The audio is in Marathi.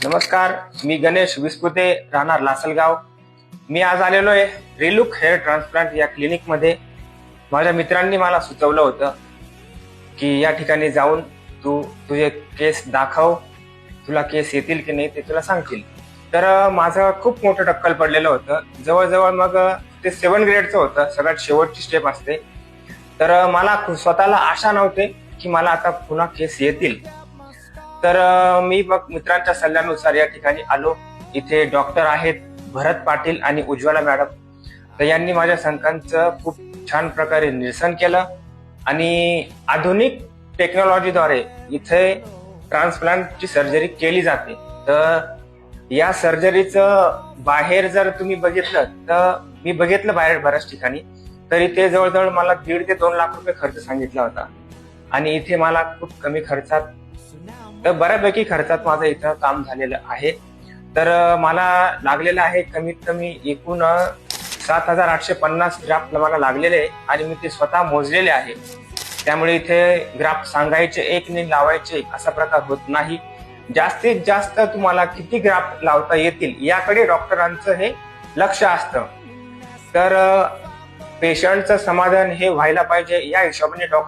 नमस्कार, मी गणेश विस्पुते, राहणार लासलगाव. मी आज आलेलो आहे रेलुक हेअर ट्रान्सप्लांट या क्लिनिकमध्ये. माझ्या मित्रांनी मला सुचवलं होतं की या ठिकाणी जाऊन तू तुझे केस दाखव, तुला केस येतील की नाही ते तुला सांगतील. तर माझं खूप मोठं टक्कल पडलेलं होतं. जवळजवळ मग ते 7 ग्रेडचं होतं, सगळ्यात शेवटची स्टेप असते. तर मला स्वतःला आशा नव्हते की मला आता पुन्हा केस येतील. तर मी मग मित्रांच्या सल्ल्यानुसार या ठिकाणी आलो. इथे डॉक्टर आहेत भरत पाटील आणि उज्ज्वला मॅडम. तर यांनी माझ्या शंकांचं खूप छान प्रकारे निरसन केलं आणि आधुनिक टेक्नॉलॉजीद्वारे इथे ट्रान्सप्लांटची सर्जरी केली जाते. तर या सर्जरीचं बाहेर जर तुम्ही बघितलं तर मी बघितलं बाहेर बऱ्याच ठिकाणी, तर इथे जवळजवळ मला 1.5 ते 2 लाख रुपये खर्च सांगितला होता आणि इथे मला खूप कमी खर्चात, तर बऱ्यापैकी खर्चात माझं इथं काम झालेलं आहे. तर मला लागलेलं आहे कमीत कमी एकूण 7,850 ग्राफ मला लागलेले आहे आणि मी ते स्वतः मोजलेले आहे. त्यामुळे इथे ग्राफ सांगायचे एक आणि लावायचे एक असा प्रकार होत नाही. जास्तीत जास्त तुम्हाला किती ग्राफ लावता येतील याकडे डॉक्टरांचं हे लक्ष असतं. तर पेशंटचं समाधान हे व्हायला पाहिजे या हिशोबाने डॉक्टर